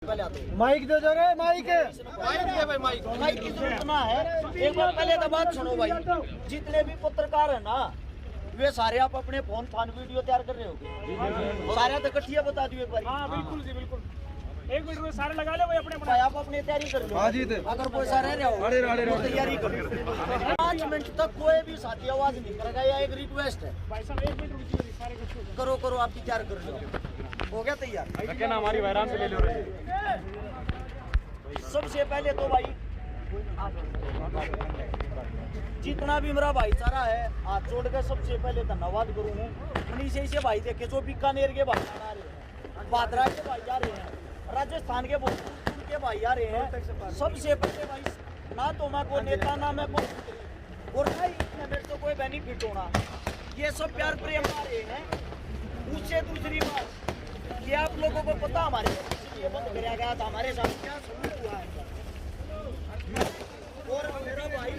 Mic दे दो रे, mic दिया भाई, माइक की जरूरत ना है। एक बार पहले तो बात सुनो भाई, जितने भी पत्रकार है ना, वे सारे आप अपने फोन वीडियो तैयार कर रहे हो सारे तो इकट्ठिया बता दियो एक बार। हाँ बिल्कुल जी बिल्कुल, एक मिनट में सारे लगा लो भाई अपने भाई, आप अपनी तैयारी कर लो। अगर कोई सारे रहे हो तैयारी करो। 5 मिनट तक कोई भी साथी आवाज नहीं करेगा, या एक रिक्वेस्ट है। भाई साहब 1 मिनट रुकिए, सारे कुछ करो आप तैयार कर लो। हो गया तैयार? ना हमारी आराम से ले लो। सबसे पहले तो भाई जितना भी मेरा भाईचारा है हाथ जोड़ के सबसे पहले धन्यवाद करूँ। मनीष से भाई देखे जो बीकानेर के भाई आ रहे हैं, बादरा के भाई आ रहे हैं, राजस्थान के भोजपुर के भाई आ रहे हैं। सबसे पहले भाई ना तो मैं कोई नेता ना मैं कोई और ना ही मेरे तो कोई बेनिफिट होना, ये सब प्यार प्रेम आ रहे हैं। उससे दूसरी बात ये आप लोगों को पता हमारे ये बंद कराया गया था, हमारे साथ क्या सलूक हुआ है। और मेरा भाई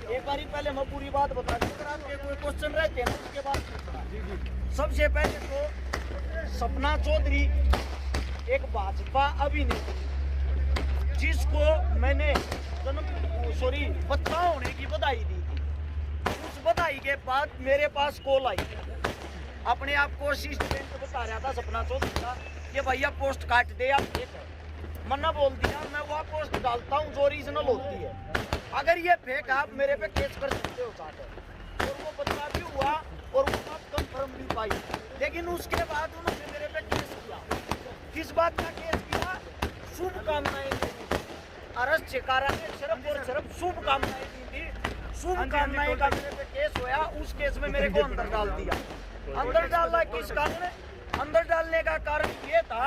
एक बारी पहले मैं पूरी बात बता दूं, अगर आपके कोई क्वेश्चन रहते हैं उसके बाद। सबसे पहले तो सपना चौधरी एक भाजपा अभिनेत्री जिसको मैंने बच्चा होने की बधाई दी थी। उस बधाई के बाद मेरे पास कॉल आई, अपने आप को असिस्टेंट बता रहा था सपना चौधरी का, ये भैया पोस्ट काट दे आप। मन्ना बोल दिया मैं वो पोस्ट डालता हूँ जो रीजनल होती है, अगर ये फेक आप मेरे पे केस कर सकते हो चाहते। और वो बदला भी हुआ और वो बात कंफर्म भी पाई, लेकिन उसके बाद उन्होंने मेरे पे केस किया। किस बात का केस किया? शुभकामनाएं दी थी। अरेस्ट शिकारा ने सिर्फ और सिर्फ शुभकामनाएं दी थी। शुभकामनाएं का मेरे पे केस हुआ, उस केस में मेरे को अंदर डाल दिया। अंदर डालना किस कारण? अंदर डालने का कारण ये था,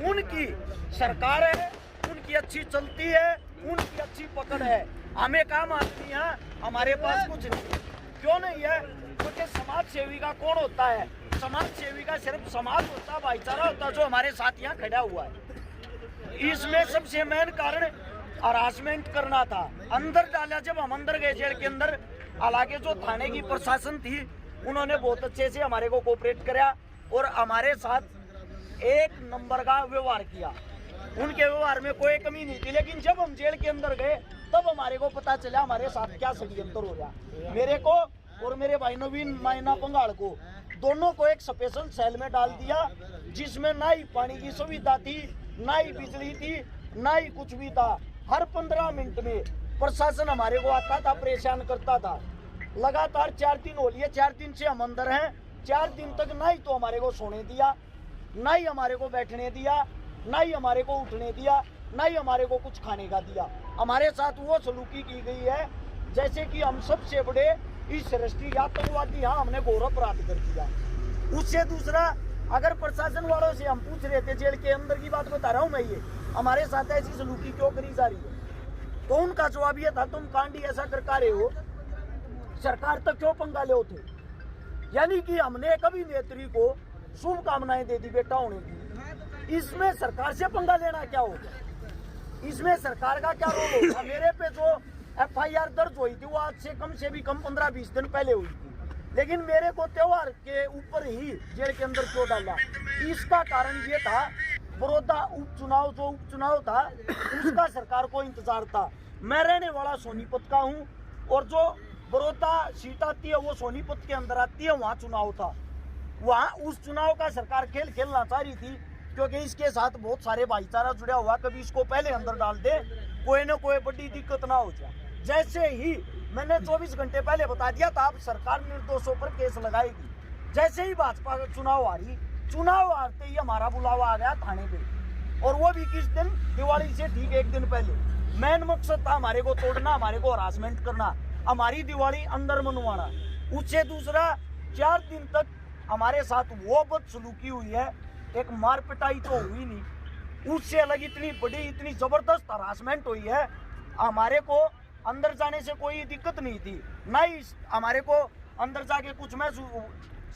उनकी सरकार है, उनकी अच्छी चलती है, उनकी अच्छी पकड़ है। हमें काम आदमी है, हमारे पास कुछ नहीं। क्यों नहीं है? क्योंकि समाज सेवी का कौन होता है? समाज सेवी का सिर्फ समाज होता, भाईचारा होता, जो हमारे साथ यहाँ खड़ा हुआ है। इसमें सबसे मेन कारण हरासमेंट करना था। अंदर डाला, जब हम अंदर गए जेल के अंदर, हालांकि जो थाने की प्रशासन थी उन्होंने बहुत अच्छे से हमारे को कोऑपरेट कराया और हमारे साथ एक नंबर का व्यवहार किया। उनके व्यवहार में कोई कमी नहीं थी। लेकिन जब हम जेल के अंदर गए तब हमारे को पता चला हमारे साथ क्या षड्यंत्र हो रहा। मेरे को और मेरे भाई नवीन मायना पंगाड़ को दोनों को एक स्पेशल सेल में डाल दिया, जिसमें ना ही पानी की सुविधा थी, ना ही बिजली थी, ना ही कुछ भी था। हर 15 मिनट में प्रशासन हमारे को आता था, परेशान करता था। लगातार 4 दिन हो लिए, 4 दिन से हम अंदर हैं। 4 दिन तक ना ही तो हमारे को सोने दिया, ना ही हमारे को बैठने दिया, ना ही हमारे को उठने दिया, ना ही हमारे को कुछ खाने का दिया। हमारे साथ वो सलूकी की गई है जैसे कि हम सबसे बड़े इस राष्ट्रीय आतंकवादी यहाँ हमने घोर अपराध कर दिया। उससे दूसरा, अगर प्रशासन वालों से हम पूछ रहे थे, जेल के अंदर की बात बता रहा हूँ मैं, ये हमारे साथ ऐसी सलूकी क्यों करी जा रही है, तो उनका जवाब ये था, तुम कांडी ऐसा कर रहे हो, सरकार तक क्यों पंगा ले थे। यानी कि हमने एक अभिनेत्री को शुभकामनाएं दे दी बेटा होने की, इसमें सरकार से पंगा लेना क्या होगा? इसमें सरकार का क्या रोल होगा? मेरे पे जो FIR दर्ज हुई थी वो आज से भी कम 15-20 दिन पहले हुई थी, लेकिन मेरे को त्योहार के ऊपर ही जेल के अंदर क्यों डाला? इसका कारण ये था, बड़ौदा उपचुनाव जो उपचुनाव था उसका सरकार को इंतजार था। मैं रहने वाला सोनीपत का हूँ और जो बड़ौदा सीट आती है वो सोनीपत के अंदर आती है, वहाँ चुनाव था। वहाँ उस चुनाव का सरकार खेल खेलना चाह रही थी, क्योंकि इसके साथ बहुत सारे भाईचारा जुड़ा हुआ, कभी इसको पहले अंदर डाल दे, कोई ना कोई बड़ी दिक्कत ना हो जाए। जैसे ही मैंने 24 घंटे पहले बता दिया था, अब सरकार निर्दोषों पर केस लगाएगी। जैसे ही भाजपा का चुनाव आ रही, चुनाव आते ही हमारा बुलावा आ गया थाने पे, और वो भी किस दिन? दिवाली से ठीक 1 दिन पहले। मेन मकसद था हमारे को तोड़ना, हमारे को हरासमेंट करना, हमारी दिवाली अंदर मनवाना। उससे दूसरा, 4 दिन तक हमारे साथ वो बदसलूकी हुई है, एक मार पिटाई तो हुई नहीं, उससे अलग इतनी बड़ी, इतनी जबरदस्त हरासमेंट हुई है। हमारे को अंदर जाने से कोई दिक्कत नहीं थी, ना ही हमारे को अंदर जाके कुछ में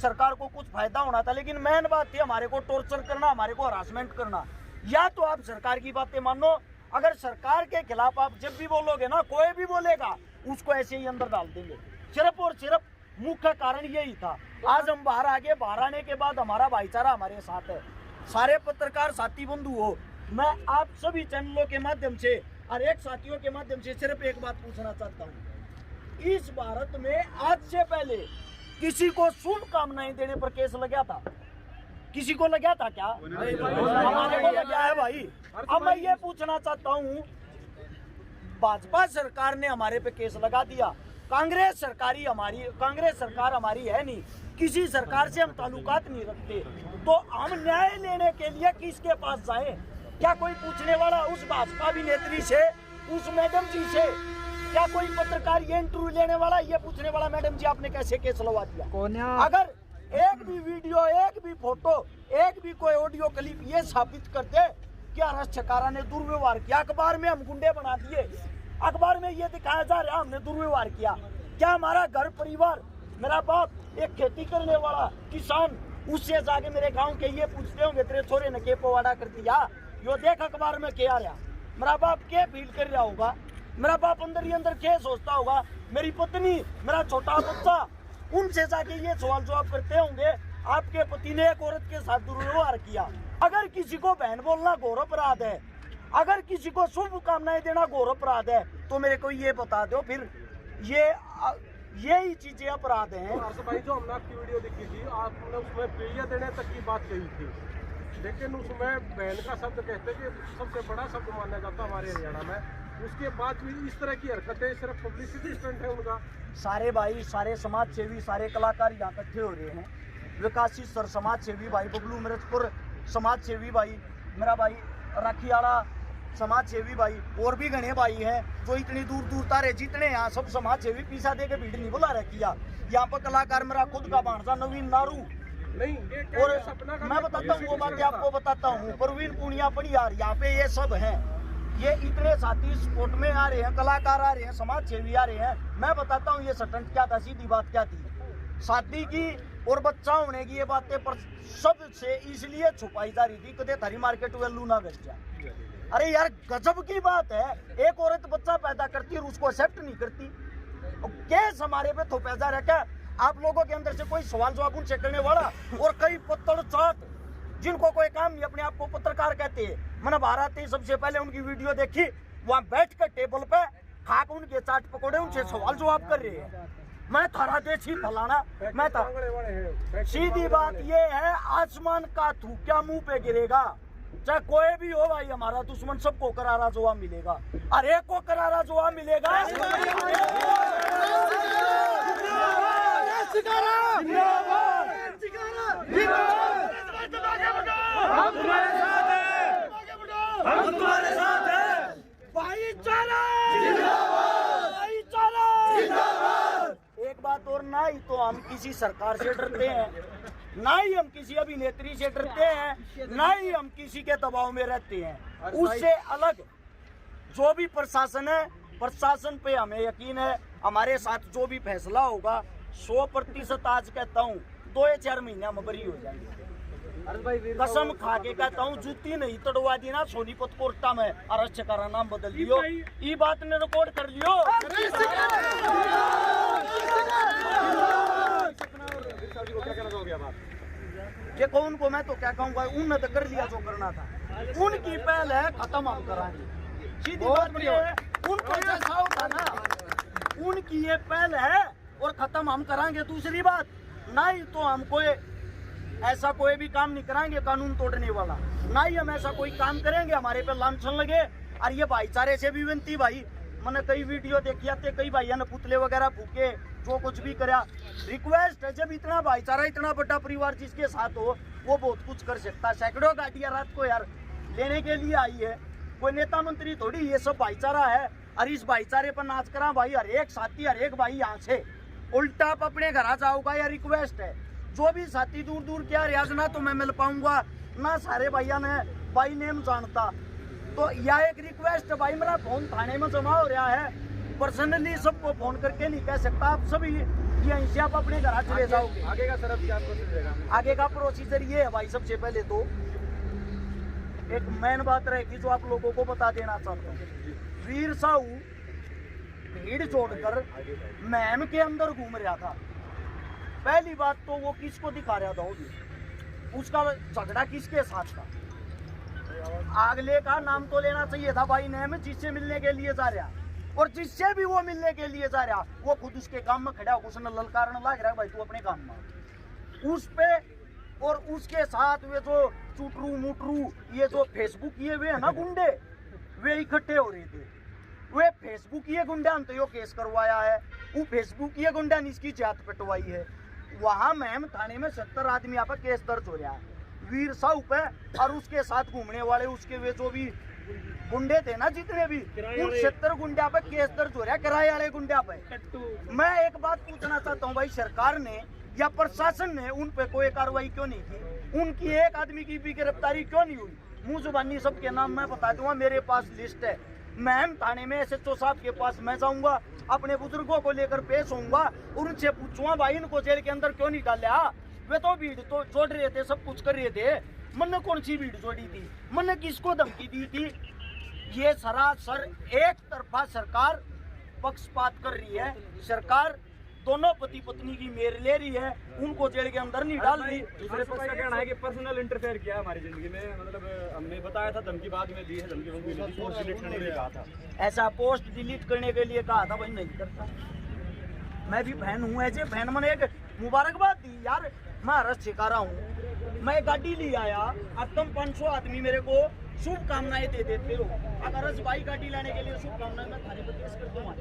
सरकार को कुछ फायदा होना था, लेकिन मेन बात थी हमारे को टॉर्चर करना, हमारे को हरासमेंट करना। या तो आप सरकार की बातें मानो, अगर सरकार के खिलाफ आप जब भी बोलोगे ना, कोई भी बोलेगा उसको ऐसे ही अंदर डाल देंगे। सिर्फ और सिर्फ मुख्य कारण यही था। आज हम बाहर आ गए, बाहर आने के बाद हमारा भाईचारा हमारे साथ है। सारे पत्रकार साथी बंधु हो, मैं आप सभी चैनलों के माध्यम से और एक साथियों के माध्यम से सिर्फ एक बात पूछना चाहता हूँ। इस भारत में आज से पहले किसी को शुभकामनाएं देने पर केस लगा था? किसी को लगा था क्या? हमारे को लगा है भाई। अब मैं ये पूछना चाहता हूँ, भाजपा सरकार ने हमारे पे केस लगा दिया, कांग्रेस सरकार हमारी है नहीं, किसी सरकार से हम ताल्लुकात नहीं रखते, तो हम न्याय लेने के लिए किसके पास जाएं? क्या कोई पूछने वाला उस भाजपा अभिनेत्री से, उस मैडम जी से, क्या कोई पत्रकार ये इंटरव्यू लेने वाला, ये पूछने वाला मैडम जी आपने कैसे केस लगा दिया? अगर एक भी वीडियो, एक भी फोटो, एक भी कोई ऑडियो क्लिप ये साबित कर दे कि अरेस्ट छकारा ने दुर्व्यवहार किया, अखबार में हम गुंडे बना दिए, अखबार में ये दिखाया जा रहा है हमने दुर्व्यवहार किया, क्या हमारा घर परिवार, मेरा बाप एक खेती करने वाला किसान, उससे जाके मेरे गांव के ये पूछते होंगे तेरे छोरे ने के पवाड़ा कर दिया, यो देख अखबार में क्या रहा, मेरा बाप क्या फील कर रहा होगा, मेरा बाप अंदर ही अंदर क्या सोचता होगा, मेरी पत्नी, मेरा छोटा बच्चा, उनसे जाके ये सवाल जवाब करते होंगे आपके पति ने एक औरत के साथ दुर्व्यवहार किया। अगर किसी को बहन बोलना घोर अपराध है, अगर किसी को शुभकामनाएं देना घोर अपराध है, तो मेरे को ये बता दो फिर यही चीजें अपराध हैं। भाई जो हमने आपकी वीडियो देखी थी, आपने उसमें प्रिय देने तक की बात कही थी, लेकिन उसमें बहन का शब्द कहते कि सबसे बड़ा शब्द माना जाता हमारे हरियाणा में, उसके बाद भी इस तरह की हरकतें सिर्फ पब्लिसिटी स्टंट है उनका। सारे भाई, सारे समाज सेवी, सारे कलाकार यहाँ इकट्ठे हो रहे हैं, विकासी सर समाज सेवी भाई, बबलू मिर्चपुर समाज सेवी भाई, मेरा भाई राखीवाड़ा समाज सेवी भाई, और भी घने भाई हैं जो इतनी दूर दूर तारे जितने यहाँ सब समाज सेवी पीछा दे के भीड़ नहीं बुला रखी है। यहाँ पर कलाकार मेरा खुद का भांजा नवीन नारू नहीं, और मैं बताता हूँ वो बातें आपको बताता हूँ, परवीन पुनिया पड़ियार, यहाँ पे ये सब हैं, ये इतने साथी स्पोर्ट में आ रहे हैं, कलाकार आ रहे हैं, समाज सेवी आ रहे हैं। मैं बताता हूँ ये स्टंट क्या था, सीधी बात क्या थी, शादी की और बच्चा होने की ये बातें पर सबसे इसलिए छुपाई जा रही थी कदे थारी मार्केट वैल्यू ना घट जाए। अरे यार गजब की बात है, एक औरत बच्चा पैदा करती है और उसको एक्सेप्ट नहीं करती, केस हमारे पे थोपा जा रहा है। क्या आप लोगों के अंदर से कोई सवाल जवाब उनसे करने वाला, और कई पत्थर चाट जिनको कोई काम नहीं, अपने आप को पत्रकार कहते हैं, मैंने भारत ही सबसे पहले उनकी वीडियो देखी, वहां बैठ कर टेबल पे खाक उनके चाट पकौड़े उनसे सवाल जवाब कर रहे हैं, मैं थारा देसी फलाना, मैं था। सीधी बात ये है, आसमान का थूकिया मुंह पे गिरेगा, चाहे कोई भी हो भाई, हमारा दुश्मन सबको करारा जवाब मिलेगा, और एक को करारा जवाब मिलेगा। हम तुम्हारे साथ हैं, हम तुम्हारे साथ हैं, भाईचारा जिंदाबाद। एक बात और, ना ही तो हम किसी सरकार से डरते हैं, ना ही हम किसी अभिनेत्री से डरते हैं, ना ही हम किसी के दबाव में रहते हैं। उससे अलग जो भी प्रशासन है, प्रशासन पे हमें यकीन है, हमारे साथ जो भी फैसला होगा 100% आज कहता हूँ 2 या 4 महीने में बरी हो जाएंगे। कसम खा के कहता हूँ, जूती नहीं तड़वा दी ना सोनीपत कोर्टा में, अरेस्ट छकारा नाम बदल दियो, ये बात ने रिकॉर्ड कर लियो। देखो उनको मैं तो क्या कहूँगा, उनने तो कर लिया जो करना था, उनकी पहल है, खत्म हम कराएंगे। सीधी बात ये है, उनको जैसा होता ना, उनकी ये पहल है और खत्म हम कराएंगे। दूसरी बात, ना ही तो हम ऐसा कोई भी काम नहीं कराएंगे कानून तोड़ने वाला, ना ही हम ऐसा कोई काम करेंगे हमारे पे लांछन लगे। और ये भाईचारे से भी विनती भाई, मैंने कई वीडियो देखी आते, कई भाइयों ने पुतले वगैरह फूके, जो कुछ भी करा, रिक्वेस्ट है, जब इतना भाईचारा, इतना बड़ा परिवार जिसके साथ हो, वो बहुत कुछ कर सकता है। सैकड़ों गाड़ियां रात को यार लेने के लिए आई है, कोई नेता मंत्री थोड़ी, ये सब भाईचारा है। और इस भाईचारे पर नाच करा भाई, हर एक साथी, हर एक भाई यहाँ से उल्टा आप अपने घर आ जाओगा, या रिक्वेस्ट है, जो भी साथी दूर दूर क्या रियाज, ना तो मैं मिल पाऊंगा, ना सारे भैया ने भाई नेम जानता, तो यह एक रिक्वेस्ट है भाई, मेरा फोन थाने में जमा हो रहा है, पर्सनली सबको फोन करके नहीं कह सकता, आप सभी यहीं से आप अपने घर चले जाओगे। आगे का सर क्या प्रोसीजर? आगे का प्रोसीजर ये है भाई, सबसे पहले तो एक मेन बात रहेगी जो आप लोगों को बता देना चाहता हूँ, वीर साहू भीड़ छोड़कर महम के अंदर घूम रहा था। पहली बात तो वो किसको दिखा रहा था, उसका झगड़ा किसके साथ था? अगले का नाम तो लेना चाहिए था भाई नेम, जिससे मिलने के लिए जा रहा, और जिससे भी वो मिलने के लिए जा रहा वो खुद उसके काम में खड़ा, उसने ललकारने लग रहा है भाई तू अपने काम में उस पे। और उसके साथ वे जो चुटरू मुटरू ये जो फेसबुक ये वे है ना गुंडे, वे इकट्ठे हो रहे थे। वे फेसबुक ये गुंडा ने तो यो केस करवाया है, वो फेसबुक ये गुंडा ने इसकी जात पिटवाई है। वहां मैम थाने में 70 आदमी यहाँ पर केस दर्ज हो रहा है वीर साहू पे, और उसके साथ घूमने वाले उसके वे जो भी गुंडे थे ना जितने भी, उन 70 गुंडा पे केस दर्ज हो रहा है, किराए वाले गुंडा पे। मैं एक बात पूछना चाहता हूँ भाई, सरकार ने या प्रशासन ने उन पे कोई कार्रवाई क्यों नहीं की? उनकी एक आदमी की भी गिरफ्तारी क्यों नहीं हुई? मुंह जुबानी सबके नाम मैं बता दूंगा, मेरे पास लिस्ट है। मैं थाने में SHO साहब के पास मैं जाऊंगा, अपने बुजुर्गों को लेकर पेश होऊंगा और उनसे पूछूंगा भाई इनको जेल के अंदर क्यों नहीं डाला? वे तो भीड़ तो जोड़ रहे थे, सब कुछ कर रहे थे, मन ने कौन सी भीड़ जोड़ी थी? मन ने किसको धमकी दी थी? ये सरासर एक तरफा सरकार पक्षपात कर रही है। सरकार दोनों पति पत्नी की मेर ले रही है, उनको जेल के अंदर नहीं डाल रही। दूसरे पक्ष का कहना है कि पर्सनल इंटरफेयर किया है हमारी जिंदगी में, मतलब हमने बताया था, धमकी बाद में दी है, धमकी मिली थी, पोस्ट डिलीट करने के लिए कहा था। ऐसा पोस्ट डिलीट करने के लिए कहा था भाई, नहीं करता। मैं भी बहन हूँ, ऐसे बहन मैंने एक मुबारकबाद दी यार, मैं हरस सिखा रहा हूँ। मैं गाड़ी ले आया, अब तुम 500 आदमी मेरे को शुभकामनाएं दे देते हो। अगर हरस भाई गाड़ी लाने के लिए शुभकामनाएं, मैं थाने पर केस कर दूंगा।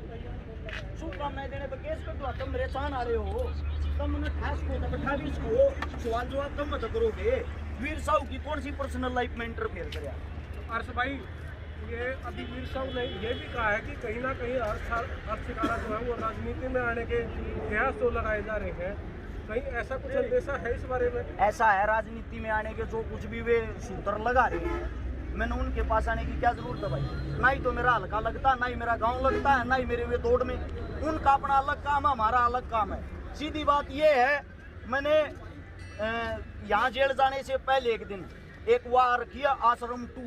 शुभकामनाएं देने पर केस कर दूंगा। तुम मेरे साथ आ रहे हो, तुम उन्हें 28 को सवाल जवाब तुम मत करोगे। वीर साहू की कौन सी पर्सनल लाइफ में इंटरफेयर करे? अर्श भाई, ये अभी वीर साहू ने ये भी कहा है कि कहीं ना कहीं अर्श शिकारा जो है वो राजनीति में आने के प्रयास तो लगाए जा रहे हैं, कहीं ऐसा कुछ अंदेशा है इस बारे में? ऐसा है, राजनीति में आने के जो कुछ भी वे सूत्र लगा रहे हैं, मैंने उनके पास आने की क्या जरूरत है भाई? ना ही तो मेरा हल्का लगता है, ना ही मेरा गांव लगता है, ना ही मेरे वे दौड़ में। उनका अपना अलग काम है, हमारा अलग काम है। सीधी बात ये है, मैंने यहाँ जेल जाने से पहले एक दिन एक वह रखी है आश्रम 2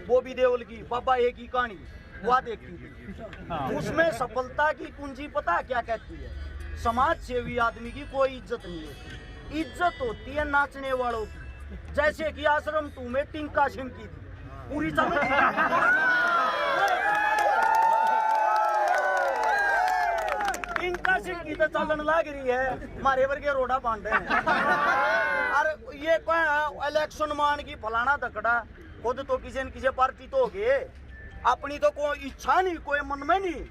बॉबी देओल की, बाबा एक ही कहानी, वह देखी थी। उसमें सफलता की कुंजी पता क्या कहती है? समाज सेवी आदमी की कोई इज्जत नहीं होती, इज्जत होती है नाचने वालों की। जैसे कि आश्रम 2 में टिंका सिंह की थी, पूरी चल टिंका सिंह की तो चलन लग रही है, हमारे वर्गे रोडा बांध रहे हैं। और ये कोई इलेक्शन मान की फलाना धकड़ा, खुद तो किसी न किसी पार्टी तो हो गए, अपनी तो कोई इच्छा नहीं, कोई मन में नहीं।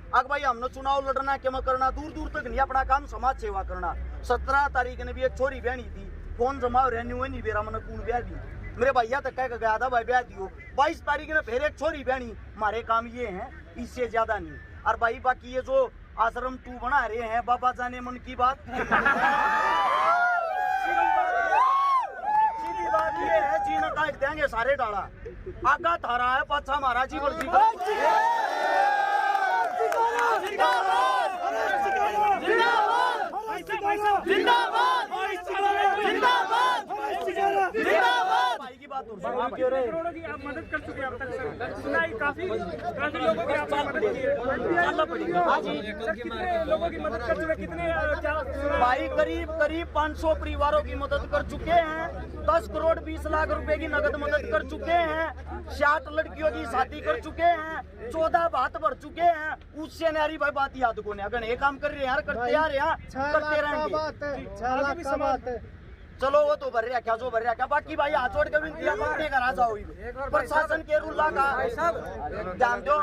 अगर भाई हमने चुनाव लड़ना क्या करना, दूर दूर तक नहीं, अपना काम समाज सेवा करना। 17 तारीख ने भी एक छोरी बहनी थी, फोन जमा रेन्यू नहीं बेरा मैंने कौन ब्याह दी, मेरे भैया तक कह गया था भाई ब्याह दियो। 22 तारीख ने फिर एक छोरी बहनी। हमारे काम ये हैं, इससे ज्यादा नहीं। और भाई बाकी ये जो आश्रम 2 बना रहे हैं, बाबा जाने मन की बात। सीधी बात ये है, जीना काट देंगे सारे डाला। आगा थारा है, पाछा हमारा जीवन करोड़ों की आप मदद कर चुके हैं अब तक सर, सुना ही काफी लोगों की आपने मदद की है। सर कितने लोगों की मदद कर चुके हैं, कितने? भाई करीब 500 परिवारों की मदद कर चुके हैं। 10 करोड़ 20 लाख रुपए की नगद मदद कर चुके हैं। 60 लड़कियों की शादी कर चुके हैं। 14 बात भर चुके हैं। उससे नारी भाई बात याद को नहीं, अगर ये काम कर रहे हैं यार, करते यार यहाँ करते रहेंगे। चलो वो तो भर रहा क्या, जो भर रहा क्या। बाकी भाई हाथ जोड़ के विनती है, घर आ जाओ। प्रशासन के रूल का ध्यान दो।